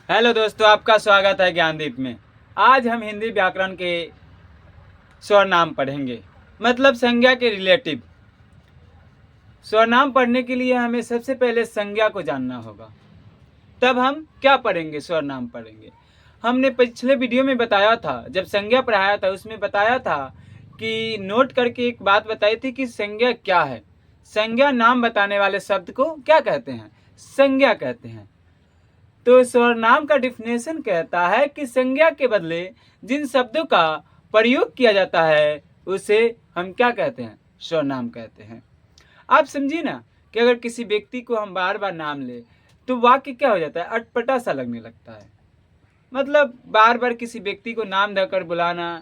Hello दोस्तों, आपका स्वागत है ज्ञानदीप में। आज हम हिंदी व्याकरण के स्वरनाम पढ़ेंगे, मतलब संज्ञा के रिलेटिव। स्वरनाम पढ़ने के लिए हमें सबसे पहले संज्ञा को जानना होगा, तब हम क्या पढ़ेंगे, स्वरनाम पढ़ेंगे। हमने पिछले वीडियो में बताया था, जब संज्ञा पढ़ाया था उसमें बताया था कि नोट करके एक बात बताई थी कि संज्ञा क्या है। संज्ञा नाम बताने वाले शब्द को क्या कहते हैं? संज्ञा कहते हैं। तो स्वरनाम का डिफिनेशन कहता है कि संज्ञा के बदले जिन शब्दों का प्रयोग किया जाता है उसे हम क्या कहते हैं? स्वरनाम कहते हैं। आप समझिए ना कि अगर किसी व्यक्ति को हम बार बार नाम ले तो वाक्य क्या हो जाता है? अटपटा सा लगने लगता है। मतलब बार बार किसी व्यक्ति को नाम धरकर बुलाना,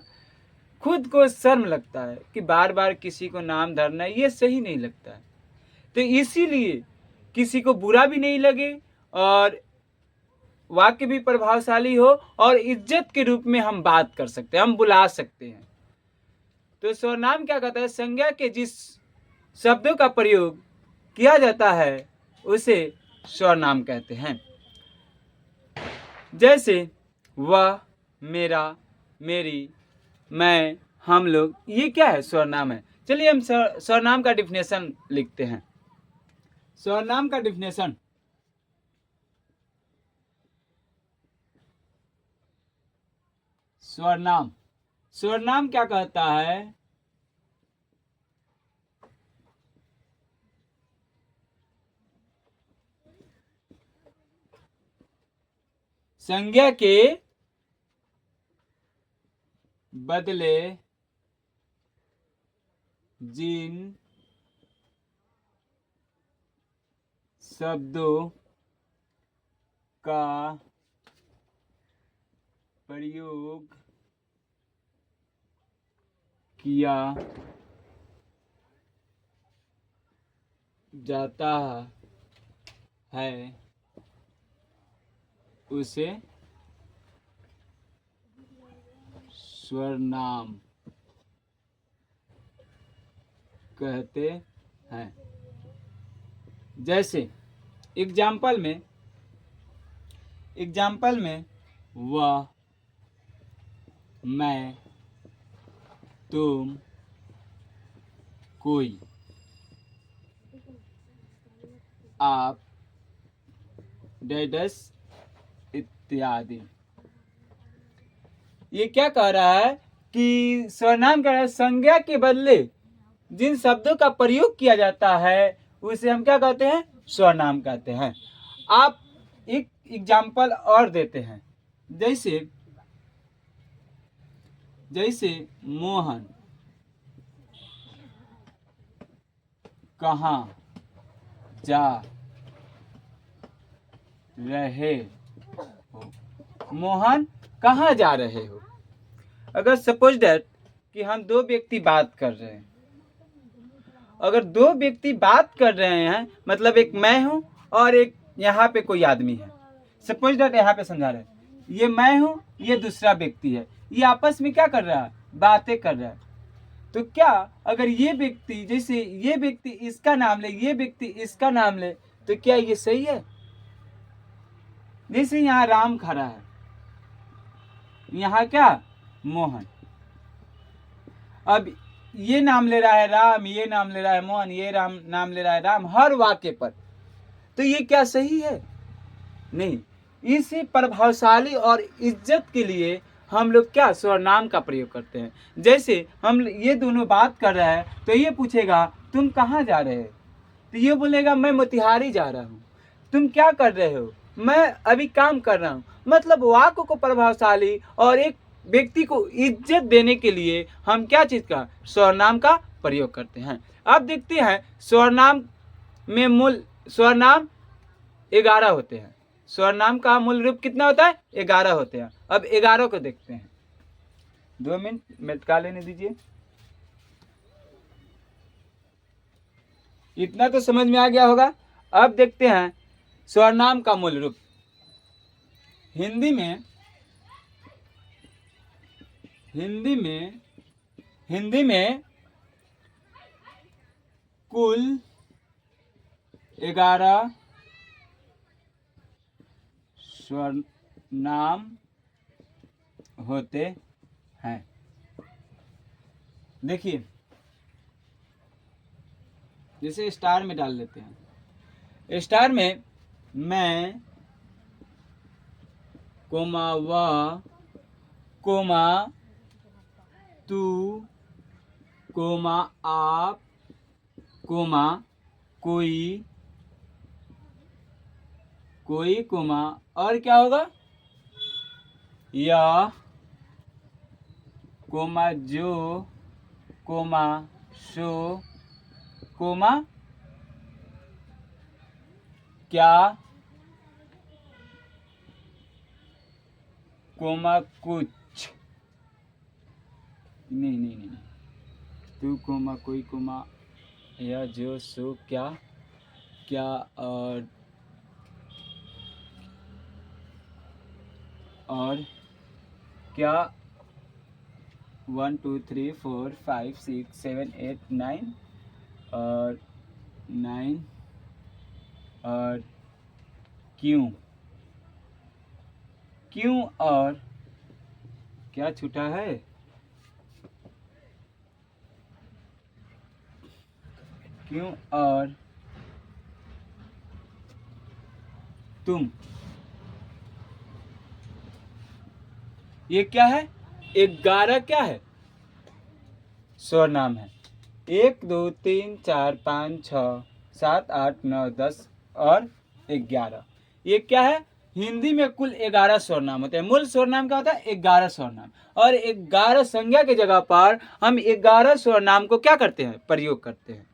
खुद को शर्म लगता है कि बार बार किसी को नाम धरना, ये सही नहीं लगता है। तो इसीलिए किसी को बुरा भी नहीं लगे और वाक्य भी प्रभावशाली हो और इज्जत के रूप में हम बात कर सकते हैं, हम बुला सकते हैं। तो स्वरनाम क्या कहता है? संज्ञा के जिस शब्दों का प्रयोग किया जाता है उसे स्वरनाम कहते हैं। जैसे वह, मेरा, मेरी, मैं, हम लोग, ये क्या है? स्वरनाम है। चलिए हम स्वरनाम का डिफिनेशन लिखते हैं। स्वरनाम का डिफिनेशन, स्वरनाम स्वरनाम क्या कहता है? संज्ञा के बदले जिन शब्दों का प्रयोग किया जाता है उसे स्वरनाम कहते हैं। जैसे एग्जाम्पल में वह, मैं, तुम, कोई, आप, डैडस इत्यादि। ये क्या कह रहा है कि स्वरनाम कह रहा है संज्ञा के बदले जिन शब्दों का प्रयोग किया जाता है उसे हम क्या कहते हैं? स्वरनाम कहते हैं। आप एक एग्जाम्पल और देते हैं। जैसे जैसे मोहन कहाँ जा रहे हो? मोहन कहाँ जा रहे हो? अगर सपोज दैट कि हम दो व्यक्ति बात कर रहे हैं, अगर दो व्यक्ति बात कर रहे हैं मतलब एक मैं हूं और एक यहाँ पे कोई आदमी है। सपोज दैट यहाँ पे समझा रहे हैं, ये मैं हूं, ये दूसरा व्यक्ति है, ये आपस में क्या कर रहा है? बातें कर रहा है। तो क्या अगर ये व्यक्ति, जैसे ये व्यक्ति इसका नाम ले, ये व्यक्ति इसका नाम ले, तो क्या ये सही है? जैसे यहाँ राम खड़ा है, यहाँ क्या? मोहन। अब ये नाम ले रहा है राम, ये नाम ले रहा है मोहन, ये नाम ले रहा है राम, हर वाक्य पर। तो ये क्या सही है? नहीं। इसी प्रभावशाली और इज्जत के लिए हम लोग क्या स्वरनाम का प्रयोग करते हैं। जैसे हम ये दोनों बात कर रहे हैं तो ये पूछेगा तुम कहाँ जा रहे हो? तो ये बोलेगा मैं मोतिहारी जा रहा हूँ। तुम क्या कर रहे हो? मैं अभी काम कर रहा हूँ। मतलब वाक्य को प्रभावशाली और एक व्यक्ति को इज्जत देने के लिए हम क्या चीज का? स्वरनाम का प्रयोग करते हैं। अब देखते हैं स्वरनाम में मूल स्वरनाम 11 होते हैं। स्वरनाम का मूल रूप कितना होता है? 11 होते हैं। अब 11 को देखते हैं। 2 मिनट मेटका लेने दीजिए। इतना तो समझ में आ गया होगा। अब देखते हैं स्वरनाम का मूल रूप। हिंदी में हिंदी में हिंदी में कुल 11 स्वर नाम होते हैं। देखिए, जैसे स्टार में डाल लेते हैं। स्टार में मैं, कोमा वह, कोमा तू, कोमा आप, कोमा कोई, कोमा, और क्या होगा, यह, कोमा जो, कोमा सो, कोमा क्या, कोमा कुछ, नहीं, तू, कोमा कोई, कोमा यह, जो, सो, क्या, और क्या, 1 2 3 4 5 6 7 8 9 और 9 और क्यों और क्या छूटा है, क्यों और तुम। ये क्या है, 11 क्या है, स्वरनाम है। 1 2 3 4 5 6 7 8 9 10 और 11। ये क्या है, हिंदी में कुल 11 स्वरनाम होते हैं। मूल स्वरनाम क्या होता है, 11 स्वरनाम। और 11 संज्ञा की जगह पर हम 11 स्वरनाम को क्या करते हैं, प्रयोग करते हैं।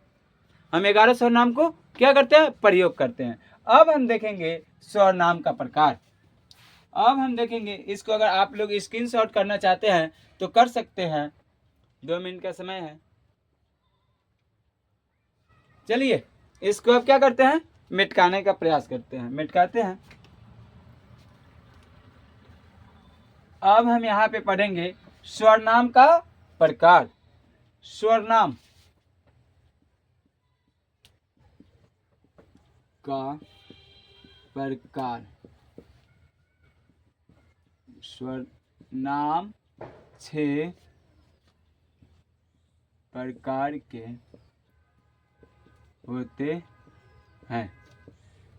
हम 11 स्वरनाम को क्या करते हैं, प्रयोग करते हैं। अब हम देखेंगे स्वरनाम का प्रकार। अब हम देखेंगे इसको, अगर आप लोग स्क्रीनशॉट करना चाहते हैं तो कर सकते हैं, 2 मिनट का समय है। चलिए इसको अब क्या करते हैं, मिटकाने का प्रयास करते हैं, मिटकाते हैं। अब हम यहाँ पे पढ़ेंगे स्वरनाम का प्रकार। स्वरनाम का प्रकार। स्वरनाम 6 प्रकार के होते हैं।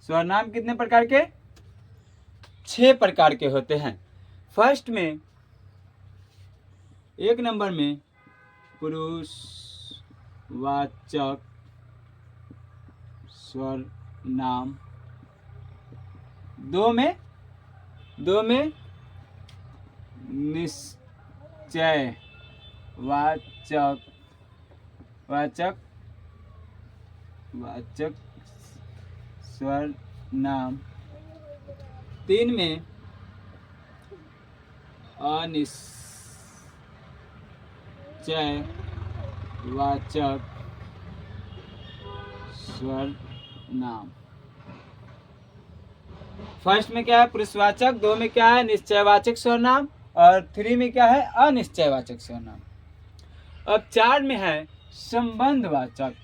स्वरनाम कितने प्रकार के, 6 प्रकार के होते हैं। फर्स्ट में, 1 नंबर में पुरुषवाचक स्वरनाम। 2 में निश्चयवाचक स्वरनाम। 3 में अनिश्चयवाचक स्वरनाम। फर्स्ट में क्या है, पुरुषवाचक। 2 में क्या है, निश्चयवाचक स्वरनाम। और 3 में क्या है, अनिश्चयवाचक स्वरनाम। अब 4 में है संबंधवाचक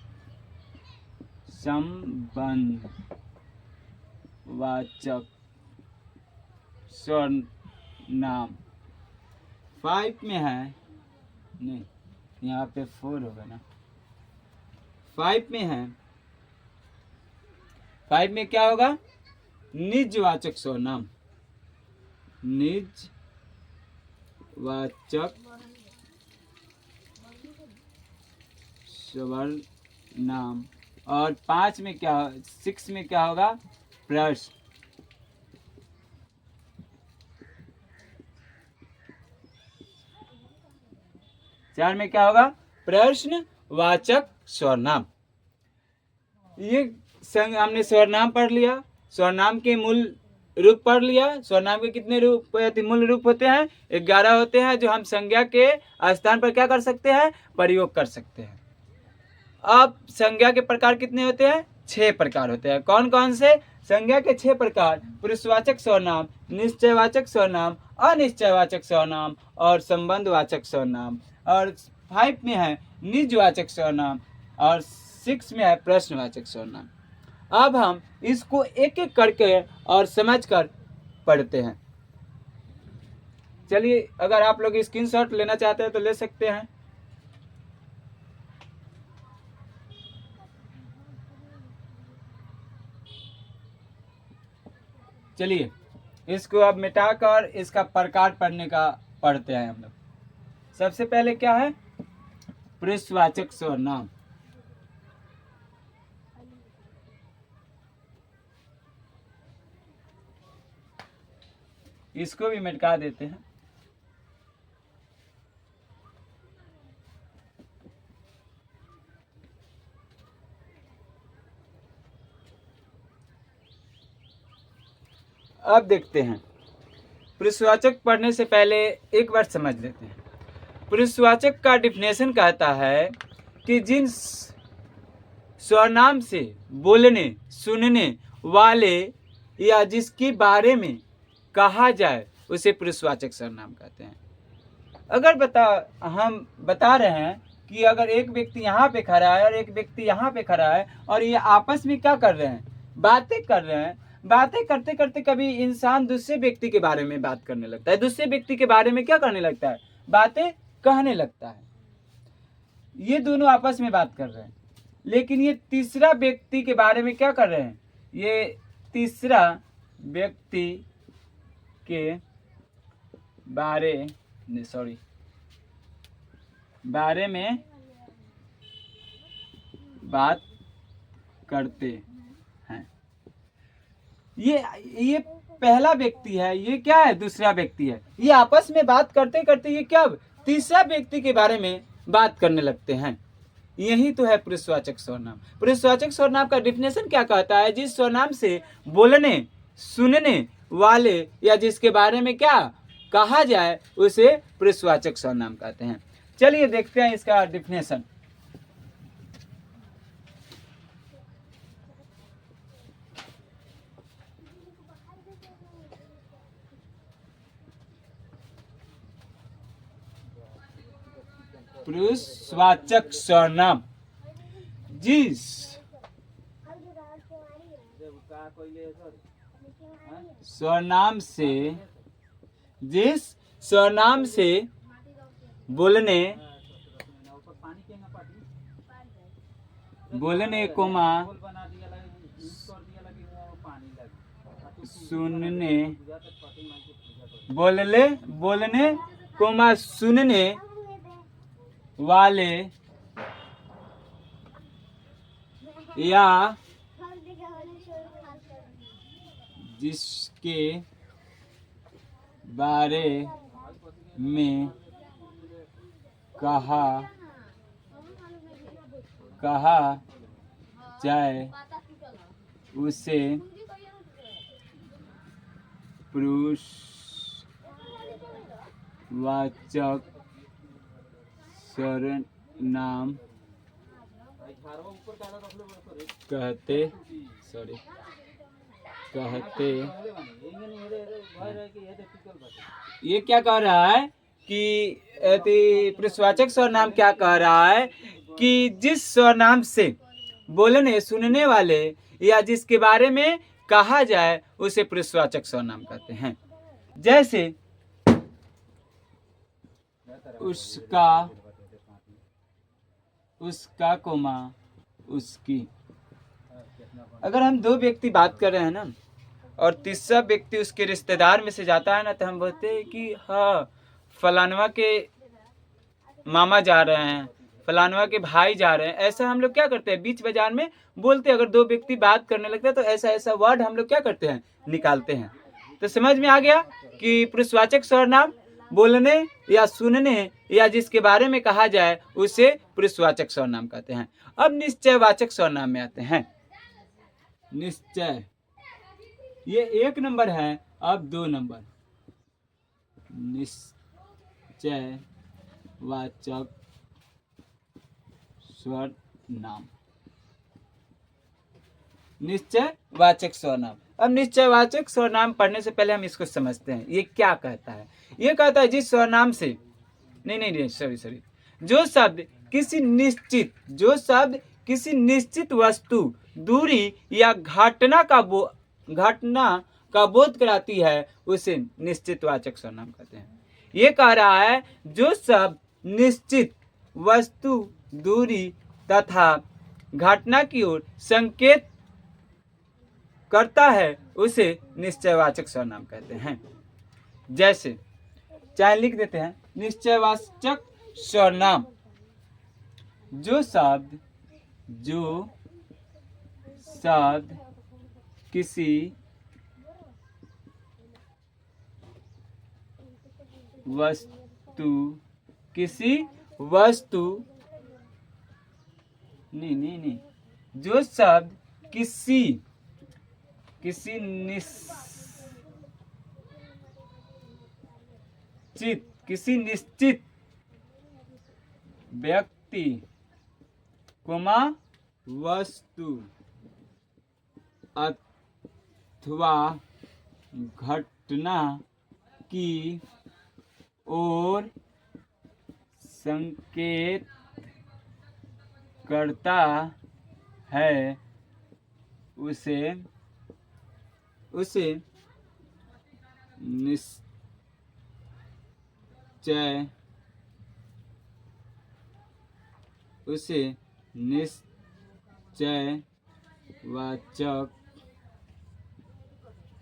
स्वरनाम। 5 में है, नहीं यहाँ पे 4 होगा ना। 5 में है, 5 में क्या होगा, निजवाचक स्वरनाम। निजवाचक स्वरनाम। और 5 में क्या, 6 में क्या होगा, प्रश्न। चार में क्या होगा, प्रश्नवाचक स्वरनाम। ये हमने स्वरनाम पढ़ लिया, स्वरनाम के मूल रूप पढ़ लिया। स्वरनाम के कितने रूप, मूल रूप होते हैं, 11 होते हैं, जो हम संज्ञा के स्थान पर क्या कर सकते हैं, प्रयोग कर सकते हैं। अब संज्ञा के प्रकार कितने होते हैं, 6 प्रकार होते हैं। कौन कौन से, संज्ञा के 6 प्रकार, पुरुषवाचक स्वरनाम, निश्चयवाचक स्वरनाम, अनिश्चयवाचक स्वरनाम और संबंधवाचक स्वरनाम। और 5 में है निजवाचक स्वरनाम और 6 में है प्रश्नवाचक स्वरनाम। अब हम इसको एक एक करके और समझकर पढ़ते हैं। चलिए, अगर आप लोग स्क्रीनशॉट लेना चाहते हैं तो ले सकते हैं। चलिए, इसको अब मिटाकर इसका प्रकार पढ़ते हैं हम लोग। सबसे पहले क्या है? पुरुषवाचक सर्वनाम। इसको भी मिटा देते हैं। अब देखते हैं, पुरुषवाचक पढ़ने से पहले एक बार समझ लेते हैं। पुरुषवाचक का डिफिनेशन कहता है कि जिन सर्वनाम से बोलने सुनने वाले या जिसके बारे में कहा जाए उसे पुरुषवाचक सर्वनाम कहते हैं। अगर हम बता रहे हैं कि अगर एक व्यक्ति यहाँ पे खड़ा है और एक व्यक्ति यहाँ पे खड़ा है और ये आपस में क्या कर रहे हैं? बातें कर रहे हैं। बातें करते करते कभी इंसान दूसरे व्यक्ति के बारे में बात करने लगता है, दूसरे व्यक्ति के बारे में क्या करने लगता है? बातें कहने लगता है। ये दोनों आपस में बात कर रहे हैं, लेकिन ये तीसरा व्यक्ति के बारे में क्या कर रहे हैं? ये तीसरा व्यक्ति के बारे में बात करते हैं। ये पहला व्यक्ति है, ये क्या है? दूसरा व्यक्ति है। ये आपस में बात करते करते ये क्या तीसरा व्यक्ति के बारे में बात करने लगते हैं। यही तो है पुरुषवाचक सर्वनाम। पुरुषवाचक सर्वनाम का डिफिनेशन क्या कहता है? जिस सर्वनाम से बोलने सुनने वाले या जिसके बारे में क्या कहा जाए उसे पुरुषवाचक सर्वनाम कहते हैं। चलिए देखते हैं इसका डिफिनेशन। पुरुषवाचक सर्वनाम जिस सर्वनाम से बोलने कोमा सुनने सुनने वाले या जिसके बारे में कहा जाए उसे पुरुषवाचक सर्वनाम कहते ये क्या कह रहा है कि पुरुषवाचक सर्वनाम क्या कह रहा है कि जिस सर्वनाम से बोलने सुनने वाले या जिसके बारे में कहा जाए उसे पुरुषवाचक सर्वनाम कहते हैं। जैसे उसका कोमा उसकी। अगर हम दो व्यक्ति बात कर रहे हैं ना और तीसरा व्यक्ति उसके रिश्तेदार में से जाता है ना, तो हम बोलते हैं कि हाँ फलानवा के मामा जा रहे हैं, फलानवा के भाई जा रहे हैं। ऐसा हम लोग क्या करते हैं? बीच बाजार में बोलते हैं। अगर दो व्यक्ति बात करने लगते हैं तो ऐसा वर्ड हम लोग क्या करते हैं? निकालते हैं। तो समझ में आ गया कि पुरुषवाचक सर्वनाम बोलने या सुनने या जिसके बारे में कहा जाए उसे पुरुषवाचक सर्वनाम कहते हैं। अब निश्चयवाचक सर्वनाम में आते हैं। निश्चय ये 1 नंबर है, अब 2 नंबर। निश्चयवाचक सर्वनाम। निश्चयवाचक सर्वनाम। अब निश्चयवाचक सर्वनाम पढ़ने से पहले हम इसको समझते हैं। ये क्या कहता है? ये कहता है जिस सर्वनाम से सॉरी जो शब्द किसी निश्चित वस्तु, दूरी या घटना का बोध कराती है उसे निश्चितवाचक सर्वनाम कहते हैं। ये कह रहा है जो शब्द निश्चित वस्तु, दूरी तथा घटना की ओर संकेत करता है उसे निश्चयवाचक सर्वनाम कहते हैं। जैसे चाहे लिख देते हैं निश्चयवाचक सर्वनाम, जो शब्द किसी वस्तु नहीं, जो शब्द किसी निश्चित व्यक्ति वस्तु अथवा घटना की ओर संकेत करता है उसे निश्चयवाचक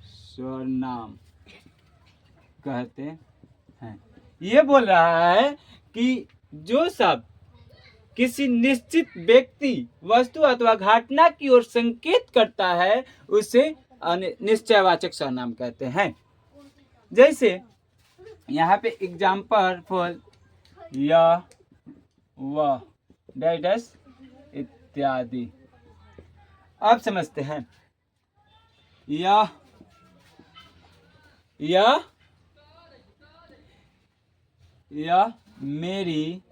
सर्वनाम कहते हैं। ये बोल रहा है कि जो शब्द किसी निश्चित व्यक्ति, वस्तु अथवा घटना की ओर संकेत करता है उसे निश्चयवाचक सर्वनाम कहते हैं। जैसे यहाँ पे एग्जाम्पल फॉर यह, वह, डेटस इत्यादि। आप समझते हैं यह मेरी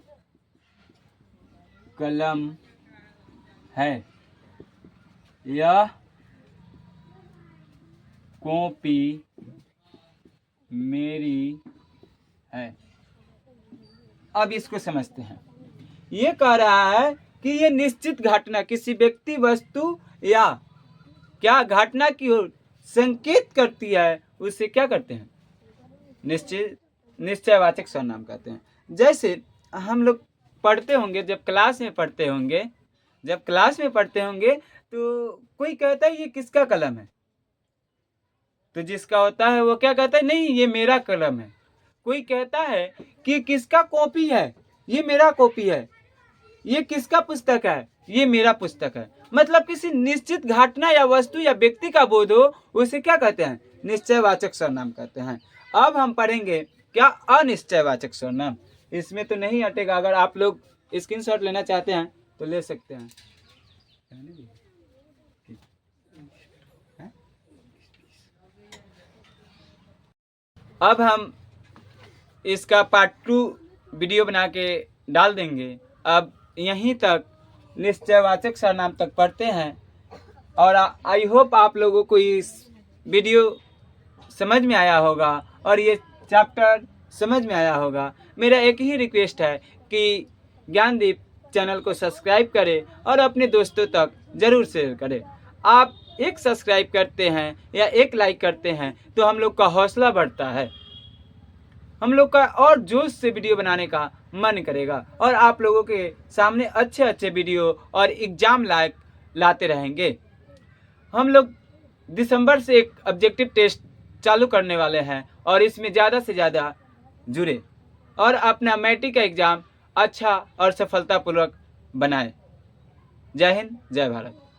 कलम है, यह कॉपी मेरी है। अब इसको समझते हैं। ये कह रहा है कि ये निश्चित घटना किसी व्यक्ति, वस्तु या क्या घटना की ओर संकेत करती है उसे क्या करते हैं? निश्चयवाचक सर्वनाम कहते हैं। जैसे हम लोग पढ़ते होंगे, जब क्लास में पढ़ते होंगे तो कोई कहता है ये किसका कलम है, तो जिसका होता है वो क्या कहता है? नहीं, ये मेरा कलम है। कोई कहता है कि किसका कॉपी है, ये मेरा कॉपी है। ये किसका पुस्तक है, ये मेरा पुस्तक है। मतलब किसी निश्चित घटना या वस्तु या व्यक्ति का बोध हो उसे क्या कहते हैं? निश्चयवाचक सर्वनाम कहते हैं। अब हम पढ़ेंगे क्या अनिश्चयवाचक सर्वनाम। इसमें तो नहीं हटेगा, अगर आप लोग स्क्रीनशॉट लेना चाहते हैं तो ले सकते हैं। अब हम इसका पार्ट 2 वीडियो बना के डाल देंगे। अब यहीं तक निश्चयवाचक सर्वनाम तक पढ़ते हैं और आई होप आप लोगों को इस वीडियो समझ में आया होगा और ये चैप्टर समझ में आया होगा। मेरा एक ही रिक्वेस्ट है कि ज्ञानदीप चैनल को सब्सक्राइब करें और अपने दोस्तों तक ज़रूर शेयर करें। आप एक सब्सक्राइब करते हैं या एक लाइक करते हैं तो हम लोग का हौसला बढ़ता है, हम लोग का और जोश से वीडियो बनाने का मन करेगा और आप लोगों के सामने अच्छे अच्छे वीडियो और एग्ज़ाम लायक लाते रहेंगे। हम लोग दिसंबर से एक ऑब्जेक्टिव टेस्ट चालू करने वाले हैं और इसमें ज़्यादा से ज़्यादा जुड़े और अपना मैट्रिक का एग्ज़ाम अच्छा और सफलतापूर्वक बनाएं। जय हिंद, जय भारत।